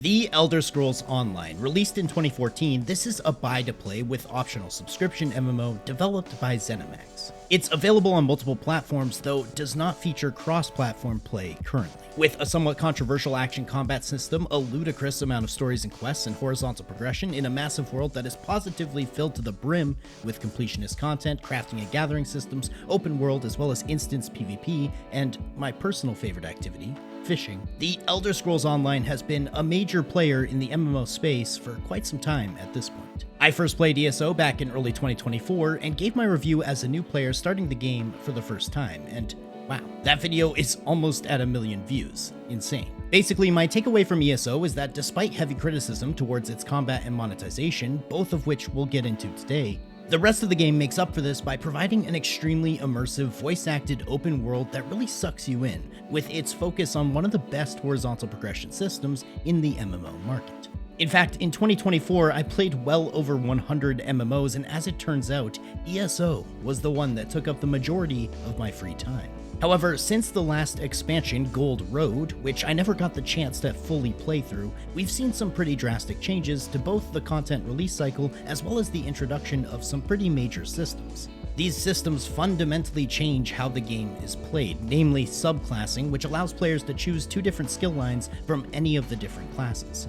The Elder Scrolls Online, released in 2014, this is a buy-to-play with optional subscription MMO developed by Zenimax. It's available on multiple platforms, though does not feature cross-platform play currently. With a somewhat controversial action combat system, a ludicrous amount of stories and quests, and horizontal progression in a massive world that is positively filled to the brim with completionist content, crafting and gathering systems, open world, as well as instance PvP, and my personal favorite activity, fishing. The Elder Scrolls Online has been a major player in the MMO space for quite some time at this point. I first played ESO back in early 2024 and gave my review as a new player starting the game for the first time, and wow, that video is almost at 1 million views. Insane. Basically, my takeaway from ESO is that despite heavy criticism towards its combat and monetization, both of which we'll get into today, the rest of the game makes up for this by providing an extremely immersive, voice-acted open world that really sucks you in, with its focus on one of the best horizontal progression systems in the MMO market. In fact, in 2024, I played well over 100 MMOs, and as it turns out, ESO was the one that took up the majority of my free time. However, since the last expansion, Gold Road, which I never got the chance to fully play through, we've seen some pretty drastic changes to both the content release cycle as well as the introduction of some pretty major systems. These systems fundamentally change how the game is played, namely subclassing, which allows players to choose 2 different skill lines from any of the different classes.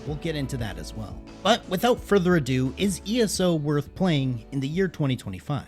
We'll get into that as well. But without further ado, is ESO worth playing in the year 2025?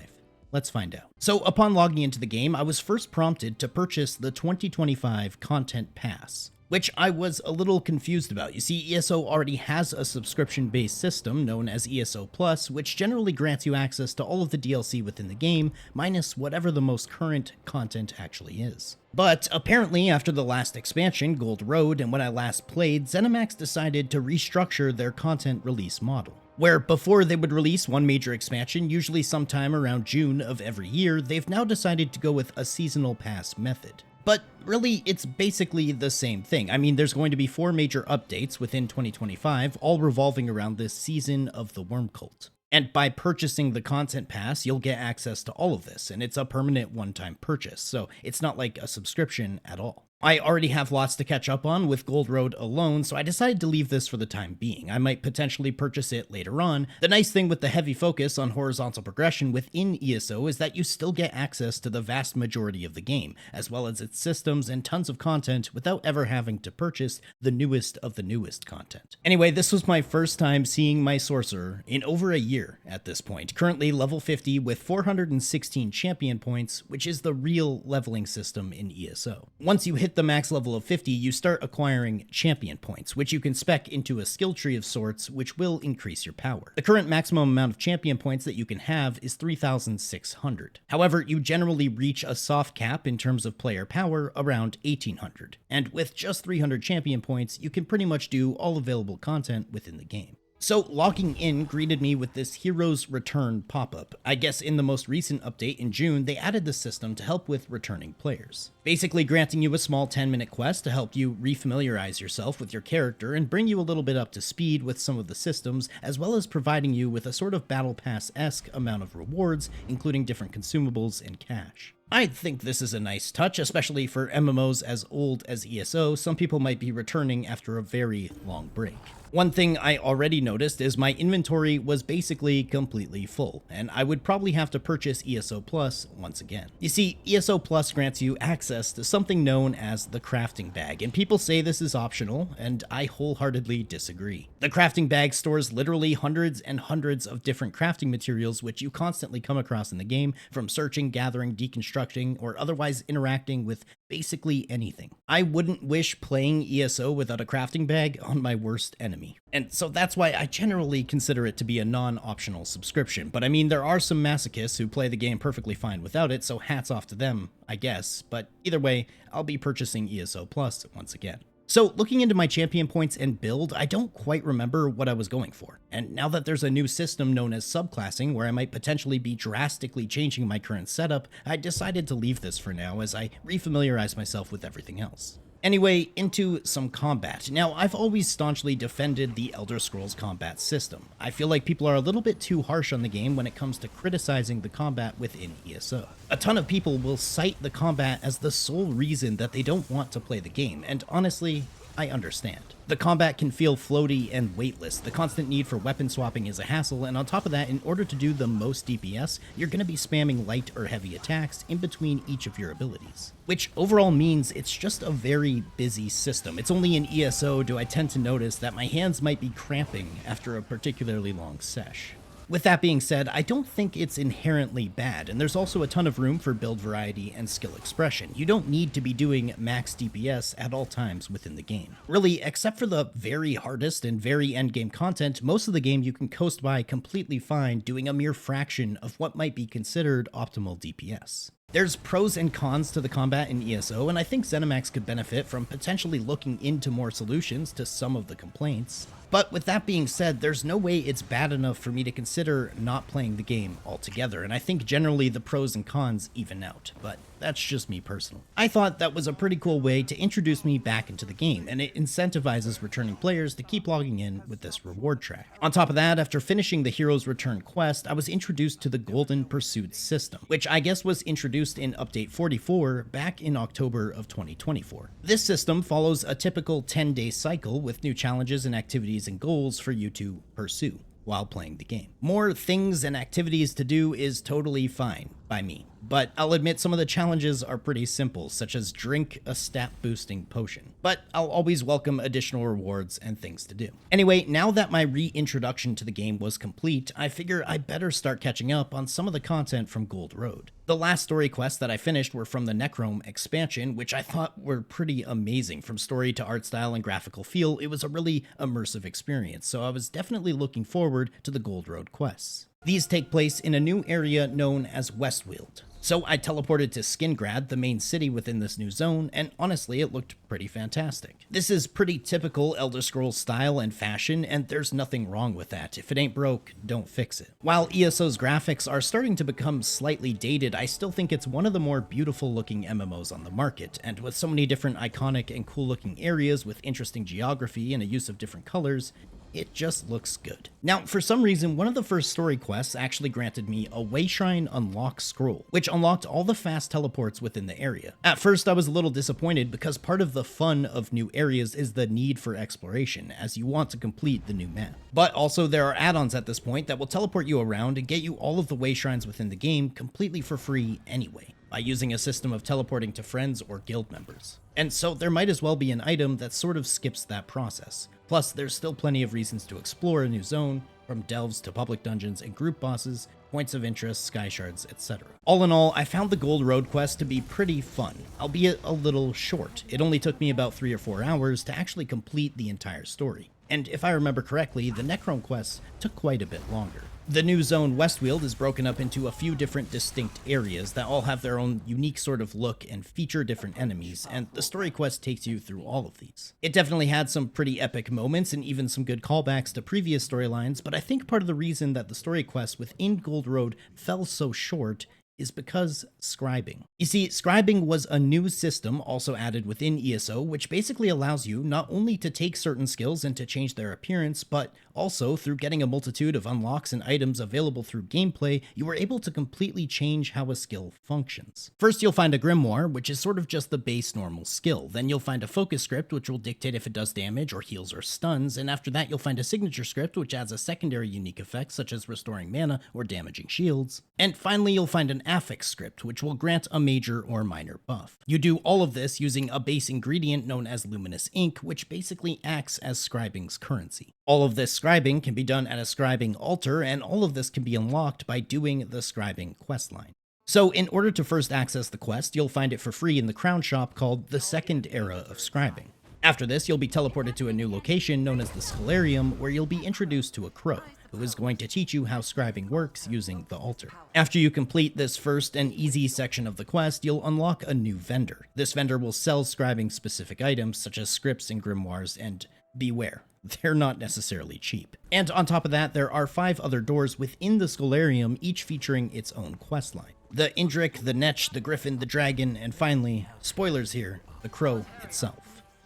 Let's find out. So upon logging into the game, I was first prompted to purchase the 2025 Content Pass, which I was a little confused about. You see, ESO already has a subscription-based system known as ESO Plus, which generally grants you access to all of the DLC within the game, minus whatever the most current content actually is. But apparently, after the last expansion, Gold Road, and when I last played, Zenimax decided to restructure their content release model. Where before they would release one major expansion, usually sometime around June of every year, they've now decided to go with a seasonal pass method. But really, it's basically the same thing. I mean, there's going to be 4 major updates within 2025, all revolving around this season of the Worm Cult. And by purchasing the Content Pass, you'll get access to all of this, and it's a permanent one-time purchase, so it's not like a subscription at all. I already have lots to catch up on with Gold Road alone, so I decided to leave this for the time being. I might potentially purchase it later on. The nice thing with the heavy focus on horizontal progression within ESO is that you still get access to the vast majority of the game, as well as its systems and tons of content without ever having to purchase the newest of the newest content. Anyway, this was my first time seeing my sorcerer in over a year at this point, currently level 50 with 416 champion points, which is the real leveling system in ESO. Once you hit the max level of 50, you start acquiring champion points, which you can spec into a skill tree of sorts, which will increase your power. The current maximum amount of champion points that you can have is 3,600. However, you generally reach a soft cap in terms of player power around 1,800. And with just 300 champion points, you can pretty much do all available content within the game. So logging in greeted me with this Heroes Return pop-up. I guess in the most recent update in June, they added the system to help with returning players, basically granting you a small 10-minute quest to help you refamiliarize yourself with your character and bring you a little bit up to speed with some of the systems, as well as providing you with a sort of Battle Pass-esque amount of rewards, including different consumables and cash. I think this is a nice touch, especially for MMOs as old as ESO. Some people might be returning after a very long break. One thing I already noticed is my inventory was basically completely full, and I would probably have to purchase ESO Plus once again. You see, ESO Plus grants you access to something known as the crafting bag, and people say this is optional, and I wholeheartedly disagree. The crafting bag stores literally hundreds and hundreds of different crafting materials which you constantly come across in the game, from searching, gathering, deconstructing, or otherwise interacting with basically anything. I wouldn't wish playing ESO without a crafting bag on my worst enemy. And so that's why I generally consider it to be a non-optional subscription. But I mean, there are some masochists who play the game perfectly fine without it, so hats off to them, I guess. But either way, I'll be purchasing ESO Plus once again. So looking into my champion points and build, I don't quite remember what I was going for. And now that there's a new system known as subclassing, where I might potentially be drastically changing my current setup, I decided to leave this for now as I refamiliarize myself with everything else. Anyway, into some combat. Now, I've always staunchly defended the Elder Scrolls combat system. I feel like people are a little bit too harsh on the game when it comes to criticizing the combat within ESO. A ton of people will cite the combat as the sole reason that they don't want to play the game, and honestly, I understand. The combat can feel floaty and weightless, the constant need for weapon swapping is a hassle, and on top of that, in order to do the most DPS, you're going to be spamming light or heavy attacks in between each of your abilities. Which overall means it's just a very busy system. It's only in ESO do I tend to notice that my hands might be cramping after a particularly long sesh. With that being said, I don't think it's inherently bad, and there's also a ton of room for build variety and skill expression. You don't need to be doing max DPS at all times within the game. Really, except for the very hardest and very endgame content, most of the game you can coast by completely fine doing a mere fraction of what might be considered optimal DPS. There's pros and cons to the combat in ESO, and I think Zenimax could benefit from potentially looking into more solutions to some of the complaints. But with that being said, there's no way it's bad enough for me to consider not playing the game altogether, and I think generally the pros and cons even out, but that's just me personally. I thought that was a pretty cool way to introduce me back into the game, and it incentivizes returning players to keep logging in with this reward track. On top of that, after finishing the Hero's Return quest, I was introduced to the Golden Pursuit system, which I guess was introduced in Update 44 back in October of 2024. This system follows a typical 10-day cycle with new challenges and activities and goals for you to pursue while playing the game. More things and activities to do is totally fine by me, but I'll admit some of the challenges are pretty simple, such as drink a stat boosting potion, but I'll always welcome additional rewards and things to do. Anyway, now that my reintroduction to the game was complete, I figure I better start catching up on some of the content from Gold Road. The last story quests that I finished were from the Necrome expansion, which I thought were pretty amazing. From story to art style and graphical feel, it was a really immersive experience, so I was definitely looking forward to the Gold Road quests. These take place in a new area known as Westweald. So I teleported to Skingrad, the main city within this new zone, and honestly, it looked pretty fantastic. This is pretty typical Elder Scrolls style and fashion, and there's nothing wrong with that. If it ain't broke, don't fix it. While ESO's graphics are starting to become slightly dated, I still think it's one of the more beautiful looking MMOs on the market, and with so many different iconic and cool looking areas with interesting geography and a use of different colors, it just looks good. Now, for some reason, one of the first story quests actually granted me a Wayshrine Unlock scroll, which unlocked all the fast teleports within the area. At first, I was a little disappointed because part of the fun of new areas is the need for exploration, as you want to complete the new map. But also, there are add-ons at this point that will teleport you around and get you all of the Wayshrines within the game completely for free anyway, by using a system of teleporting to friends or guild members. And so there might as well be an item that sort of skips that process. Plus, there's still plenty of reasons to explore a new zone, from delves to public dungeons and group bosses, points of interest, sky shards, etc. All in all, I found the Gold Road quest to be pretty fun, albeit a little short. It only took me about 3 or 4 hours to actually complete the entire story. And if I remember correctly, the Necrome quests took quite a bit longer. The new zone Westweald is broken up into a few different distinct areas that all have their own unique sort of look and feature different enemies, and the story quest takes you through all of these. It definitely had some pretty epic moments and even some good callbacks to previous storylines, but I think part of the reason that the story quests within Gold Road fell so short is because scribing. You see, scribing was a new system also added within ESO, which basically allows you not only to take certain skills and to change their appearance, but also through getting a multitude of unlocks and items available through gameplay, you are able to completely change how a skill functions. First, you'll find a grimoire, which is sort of just the base normal skill. Then you'll find a focus script, which will dictate if it does damage or heals or stuns, and after that you'll find a signature script, which adds a secondary unique effect, such as restoring mana or damaging shields. And finally, you'll find an affix script, which will grant a major or minor buff. You do all of this using a base ingredient known as luminous ink, which basically acts as scribing's currency. All of this scribing can be done at a scribing altar, and all of this can be unlocked by doing the scribing questline. So in order to first access the quest, you'll find it for free in the crown shop called the Second Era of Scribing. After this, you'll be teleported to a new location known as the Scholarium, where you'll be introduced to a crow, who is going to teach you how scribing works using the altar. After you complete this first and easy section of the quest, you'll unlock a new vendor. This vendor will sell scribing specific items such as scripts and grimoires, and beware, they're not necessarily cheap. And on top of that, there are 5 other doors within the Scholarium, each featuring its own questline. The Indrik, the Netch, the Griffin, the Dragon, and finally, spoilers here, the Crow itself.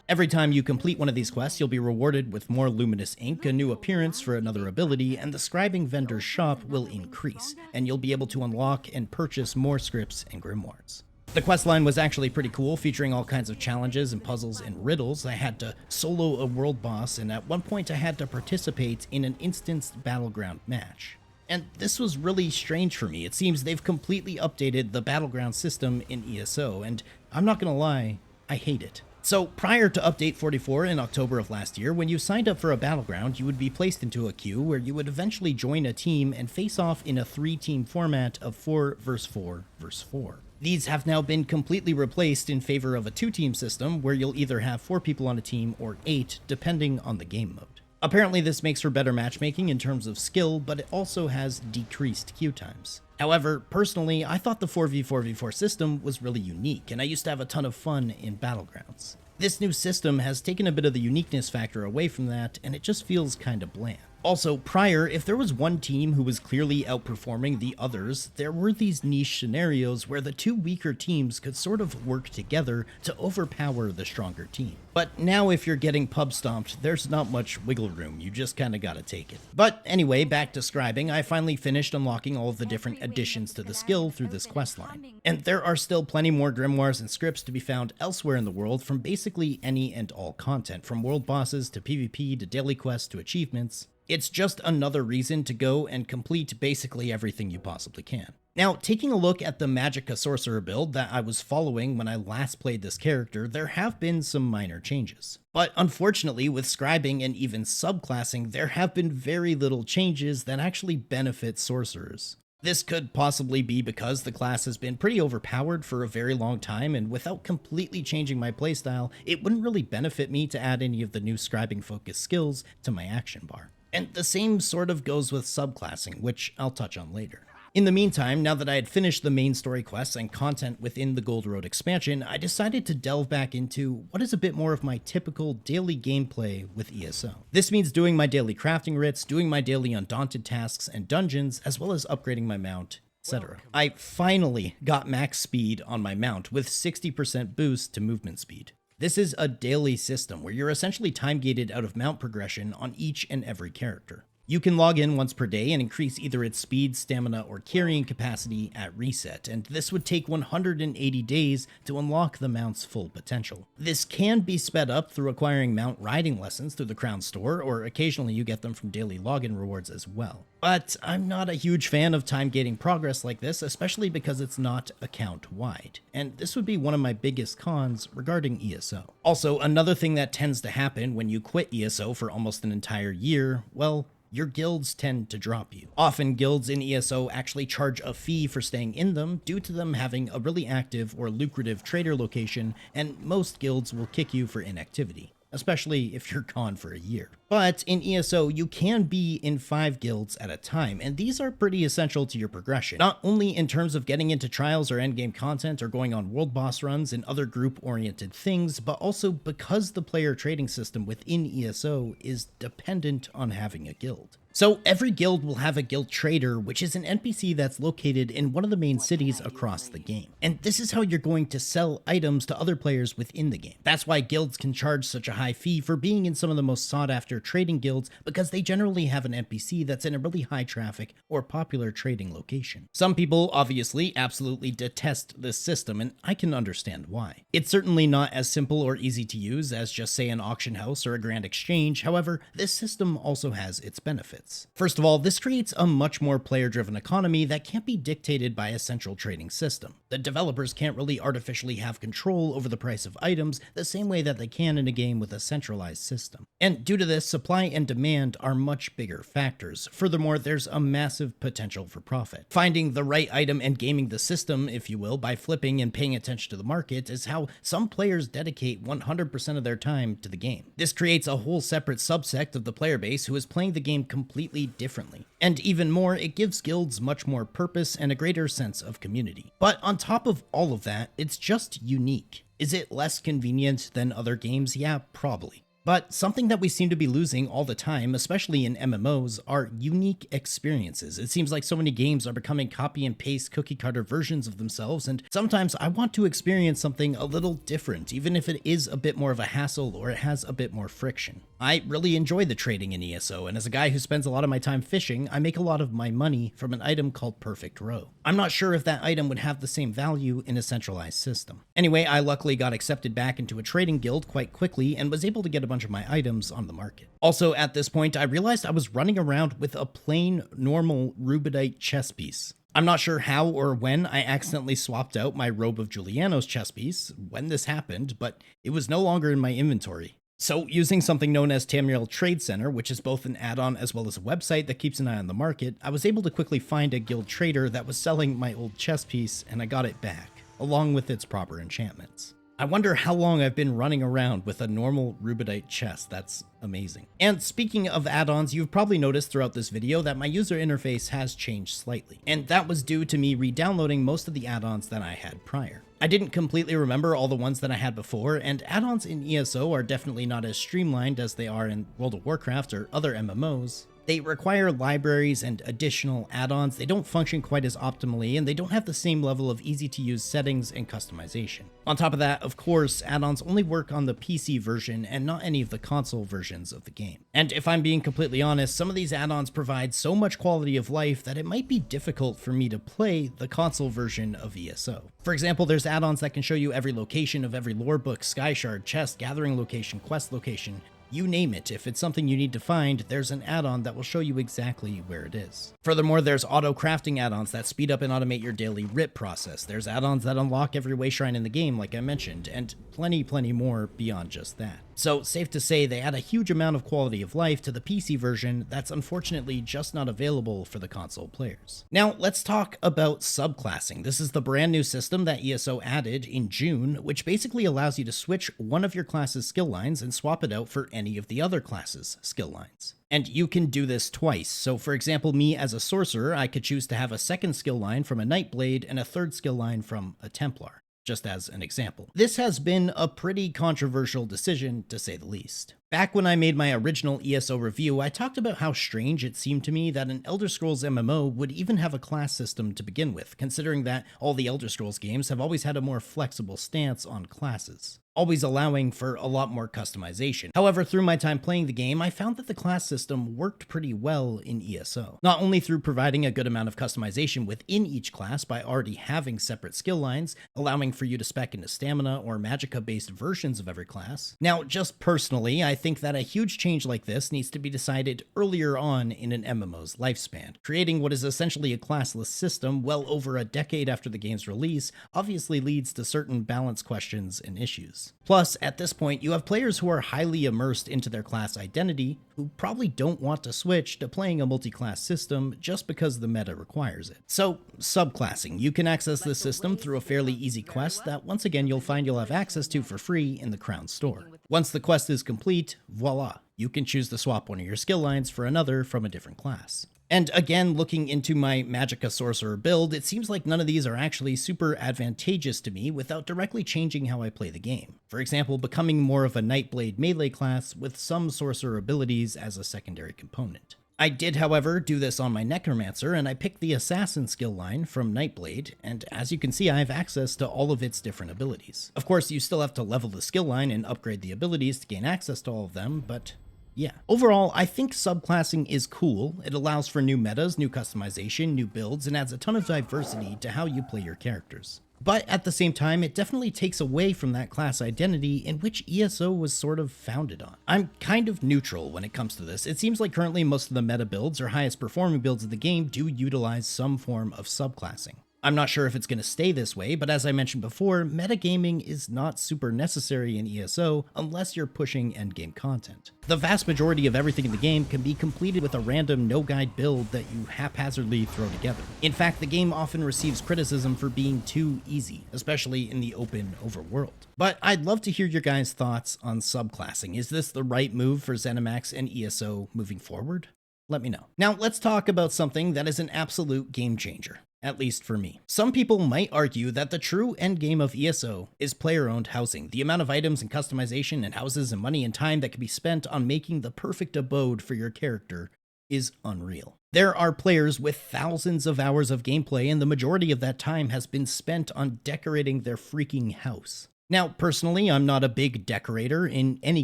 Every time you complete one of these quests, you'll be rewarded with more luminous ink, a new appearance for another ability, and the scribing vendor's shop will increase, and you'll be able to unlock and purchase more scripts and grimoires. The questline was actually pretty cool, featuring all kinds of challenges and puzzles and riddles. I had to solo a world boss, and at one point I had to participate in an instanced battleground match. And this was really strange for me. It seems they've completely updated the battleground system in ESO, and I'm not gonna lie, I hate it. So prior to Update 44 in October of last year, when you signed up for a battleground, you would be placed into a queue where you would eventually join a team and face off in a 3-team format of 4 versus 4 versus 4. These have now been completely replaced in favor of a 2-team system where you'll either have 4 people on a team or 8, depending on the game mode. Apparently this makes for better matchmaking in terms of skill, but it also has decreased queue times. However, personally, I thought the 4v4v4 system was really unique, and I used to have a ton of fun in Battlegrounds. This new system has taken a bit of the uniqueness factor away from that, and it just feels kinda bland. Also, prior, if there was one team who was clearly outperforming the others, there were these niche scenarios where the 2 weaker teams could sort of work together to overpower the stronger team. But now if you're getting pub stomped, there's not much wiggle room, you just kinda gotta take it. But anyway, back to scribing, I finally finished unlocking all of the different additions to the skill through this questline. And there are still plenty more grimoires and scripts to be found elsewhere in the world from basically any and all content, from world bosses to PvP to daily quests to achievements. It's just another reason to go and complete basically everything you possibly can. Now, taking a look at the Magicka Sorcerer build that I was following when I last played this character, there have been some minor changes. But unfortunately, with scribing and even subclassing, there have been very little changes that actually benefit sorcerers. This could possibly be because the class has been pretty overpowered for a very long time, and without completely changing my playstyle, it wouldn't really benefit me to add any of the new scribing-focused skills to my action bar. And the same sort of goes with subclassing, which I'll touch on later. In the meantime, now that I had finished the main story quests and content within the Gold Road expansion, I decided to delve back into what is a bit more of my typical daily gameplay with ESO. This means doing my daily crafting writs, doing my daily undaunted tasks and dungeons, as well as upgrading my mount, etc. I finally got max speed on my mount with 60% boost to movement speed. This is a daily system where you're essentially time-gated out of mount progression on each and every character. You can log in once per day and increase either its speed, stamina, or carrying capacity at reset, and this would take 180 days to unlock the mount's full potential. This can be sped up through acquiring mount riding lessons through the Crown Store, or occasionally you get them from daily login rewards as well. But I'm not a huge fan of time-gating progress like this, especially because it's not account-wide, and this would be one of my biggest cons regarding ESO. Also, another thing that tends to happen when you quit ESO for almost an entire year, well, your guilds tend to drop you. Often guilds in ESO actually charge a fee for staying in them due to them having a really active or lucrative trader location, and most guilds will kick you for inactivity, especially if you're gone for a year. But in ESO, you can be in 5 guilds at a time, and these are pretty essential to your progression, not only in terms of getting into trials or endgame content or going on world boss runs and other group-oriented things, but also because the player trading system within ESO is dependent on having a guild. So every guild will have a guild trader, which is an NPC that's located in one of the main cities across the game. And this is how you're going to sell items to other players within the game. That's why guilds can charge such a high fee for being in some of the most sought after trading guilds, because they generally have an NPC that's in a really high traffic or popular trading location. Some people obviously absolutely detest this system, and I can understand why. It's certainly not as simple or easy to use as just say an auction house or a grand exchange. However, this system also has its benefits. First of all, this creates a much more player-driven economy that can't be dictated by a central trading system. The developers can't really artificially have control over the price of items the same way that they can in a game with a centralized system. And due to this, supply and demand are much bigger factors. Furthermore, there's a massive potential for profit. Finding the right item and gaming the system, if you will, by flipping and paying attention to the market is how some players dedicate 100% of their time to the game. This creates a whole separate subsect of the player base who is playing the game completely differently. And even more, it gives guilds much more purpose and a greater sense of community. But on top of all of that, it's just unique. Is it less convenient than other games? Yeah, probably. But something that we seem to be losing all the time, especially in MMOs, are unique experiences. It seems like so many games are becoming copy and paste cookie cutter versions of themselves, and sometimes I want to experience something a little different, even if it is a bit more of a hassle or it has a bit more friction. I really enjoy the trading in ESO, and as a guy who spends a lot of my time fishing, I make a lot of my money from an item called Perfect Row. I'm not sure if that item would have the same value in a centralized system. Anyway, I luckily got accepted back into a trading guild quite quickly and was able to get a bunch of my items on the market. Also, at this point, I realized I was running around with a plain, normal rubedite chess piece. I'm not sure how or when I accidentally swapped out my Robe of Giuliano's chess piece, when this happened, but it was no longer in my inventory. So, using something known as Tamriel Trade Center, which is both an add-on as well as a website that keeps an eye on the market, I was able to quickly find a guild trader that was selling my old chess piece, and I got it back, along with its proper enchantments. I wonder how long I've been running around with a normal rubedite chest. That's amazing. And speaking of add-ons, you've probably noticed throughout this video that my user interface has changed slightly, and that was due to me re-downloading most of the add-ons that I had prior. I didn't completely remember all the ones that I had before, and add-ons in ESO are definitely not as streamlined as they are in World of Warcraft or other MMOs. They require libraries and additional add-ons, they don't function quite as optimally, and they don't have the same level of easy-to-use settings and customization. On top of that, of course, add-ons only work on the PC version and not any of the console versions of the game. And if I'm being completely honest, some of these add-ons provide so much quality of life that it might be difficult for me to play the console version of ESO. For example, there's add-ons that can show you every location of every lore book, sky shard, chest, gathering location, quest location. You name it, if it's something you need to find, there's an add-on that will show you exactly where it is. Furthermore, there's auto-crafting add-ons that speed up and automate your daily RIP process. There's add-ons that unlock every way shrine in the game, like I mentioned, and plenty more beyond just that. So, safe to say, they add a huge amount of quality of life to the PC version that's unfortunately just not available for the console players. Now, let's talk about subclassing. This is the brand new system that ESO added in June, which basically allows you to switch one of your class's skill lines and swap it out for any of the other classes' skill lines. And you can do this twice. So for example, me as a sorcerer, I could choose to have a second skill line from a Nightblade and a third skill line from a Templar, just as an example. This has been a pretty controversial decision, to say the least. Back when I made my original ESO review, I talked about how strange it seemed to me that an Elder Scrolls MMO would even have a class system to begin with, considering that all the Elder Scrolls games have always had a more flexible stance on classes, always allowing for a lot more customization. However, through my time playing the game, I found that the class system worked pretty well in ESO. Not only through providing a good amount of customization within each class by already having separate skill lines, allowing for you to spec into stamina or magicka-based versions of every class. Now, just personally, I think that a huge change like this needs to be decided earlier on in an MMO's lifespan. Creating what is essentially a classless system well over a decade after the game's release obviously leads to certain balance questions and issues. Plus, at this point, you have players who are highly immersed into their class identity, who probably don't want to switch to playing a multi-class system just because the meta requires it. So, subclassing. You can access this system through a fairly easy quest that once again you'll find you'll have access to for free in the Crown store. Once the quest is complete, voila, you can choose to swap one of your skill lines for another from a different class. And again, looking into my Magicka Sorcerer build, it seems like none of these are actually super advantageous to me without directly changing how I play the game. For example, becoming more of a Nightblade melee class with some Sorcerer abilities as a secondary component. I did, however, do this on my Necromancer, and I picked the Assassin skill line from Nightblade, and as you can see, I have access to all of its different abilities. Of course, you still have to level the skill line and upgrade the abilities to gain access to all of them, but yeah. Overall, I think subclassing is cool. It allows for new metas, new customization, new builds, and adds a ton of diversity to how you play your characters. But at the same time, it definitely takes away from that class identity in which ESO was sort of founded on. I'm kind of neutral when it comes to this. It seems like currently most of the meta builds or highest performing builds of the game do utilize some form of subclassing. I'm not sure if it's going to stay this way, but as I mentioned before, metagaming is not super necessary in ESO unless you're pushing endgame content. The vast majority of everything in the game can be completed with a random no-guide build that you haphazardly throw together. In fact, the game often receives criticism for being too easy, especially in the open overworld. But I'd love to hear your guys' thoughts on subclassing. Is this the right move for Zenimax and ESO moving forward? Let me know. Now let's talk about something that is an absolute game changer. At least for me. Some people might argue that the true endgame of ESO is player-owned housing. The amount of items and customization and houses and money and time that can be spent on making the perfect abode for your character is unreal. There are players with thousands of hours of gameplay, and the majority of that time has been spent on decorating their freaking house. Now, personally, I'm not a big decorator in any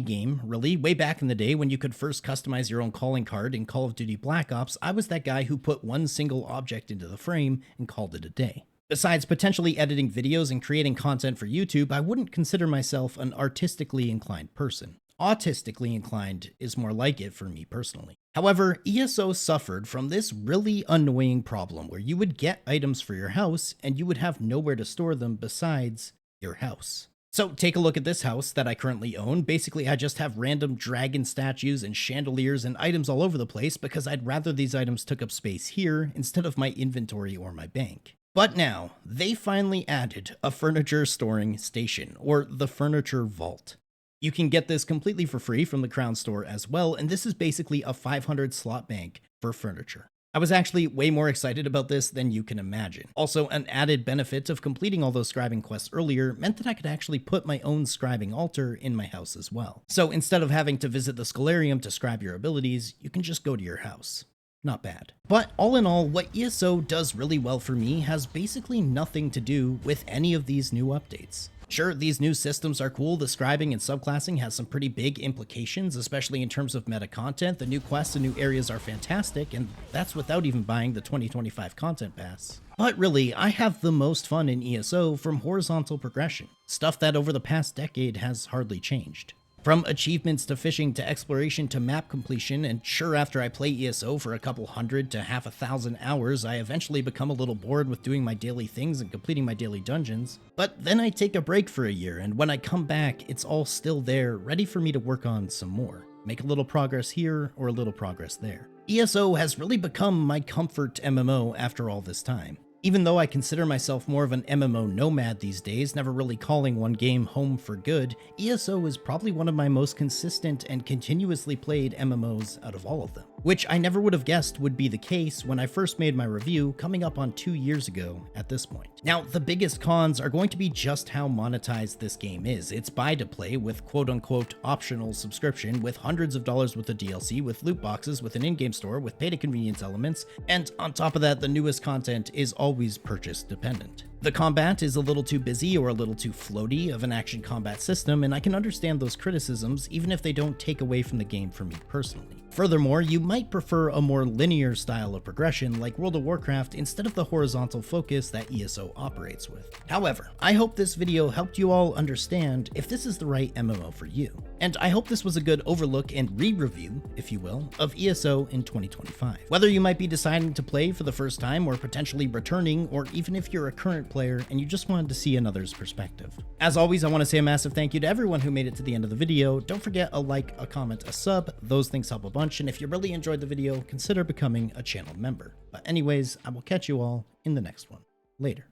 game, really. Way back in the day when you could first customize your own calling card in Call of Duty Black Ops, I was that guy who put one single object into the frame and called it a day. Besides potentially editing videos and creating content for YouTube, I wouldn't consider myself an artistically inclined person. Autistically inclined is more like it for me personally. However, ESO suffered from this really annoying problem where you would get items for your house and you would have nowhere to store them besides your house. So take a look at this house that I currently own. Basically, I just have random dragon statues and chandeliers and items all over the place because I'd rather these items took up space here instead of my inventory or my bank. But now, they finally added a furniture storing station, or the furniture vault. You can get this completely for free from the Crown Store as well, and this is basically a 500 slot bank for furniture. I was actually way more excited about this than you can imagine. Also, an added benefit of completing all those scribing quests earlier meant that I could actually put my own scribing altar in my house as well. So instead of having to visit the Scholarium to scribe your abilities, you can just go to your house. Not bad. But all in all, what ESO does really well for me has basically nothing to do with any of these new updates. Sure, these new systems are cool. The scribing and subclassing has some pretty big implications, especially in terms of meta content. The new quests and new areas are fantastic, and that's without even buying the 2025 content pass. But really, I have the most fun in ESO from horizontal progression, stuff that over the past decade has hardly changed. From achievements to fishing to exploration to map completion, and sure, after I play ESO for a couple hundred to half a thousand hours, I eventually become a little bored with doing my daily things and completing my daily dungeons. But then I take a break for a year, and when I come back, it's all still there, ready for me to work on some more. Make a little progress here or a little progress there. ESO has really become my comfort MMO after all this time. Even though I consider myself more of an MMO nomad these days, never really calling one game home for good, ESO is probably one of my most consistent and continuously played MMOs out of all of them. Which I never would have guessed would be the case when I first made my review coming up on 2 years ago at this point. Now, the biggest cons are going to be just how monetized this game is. It's buy to play with quote-unquote optional subscription, with hundreds of dollars worth of DLC, with loot boxes, with an in-game store, with pay-to-convenience elements, and on top of that, the newest content is always purchase dependent. The combat is a little too busy or a little too floaty of an action combat system, and I can understand those criticisms even if they don't take away from the game for me personally. Furthermore, you might prefer a more linear style of progression like World of Warcraft instead of the horizontal focus that ESO operates with. However, I hope this video helped you all understand if this is the right MMO for you. And I hope this was a good overlook and re-review, if you will, of ESO in 2025. Whether you might be deciding to play for the first time or potentially returning, or even if you're a current player and you just wanted to see another's perspective. As always, I want to say a massive thank you to everyone who made it to the end of the video. Don't forget a like, a comment, a sub. Those things help a bunch, and if you really enjoyed the video, consider becoming a channel member. But anyways, I will catch you all in the next one. Later.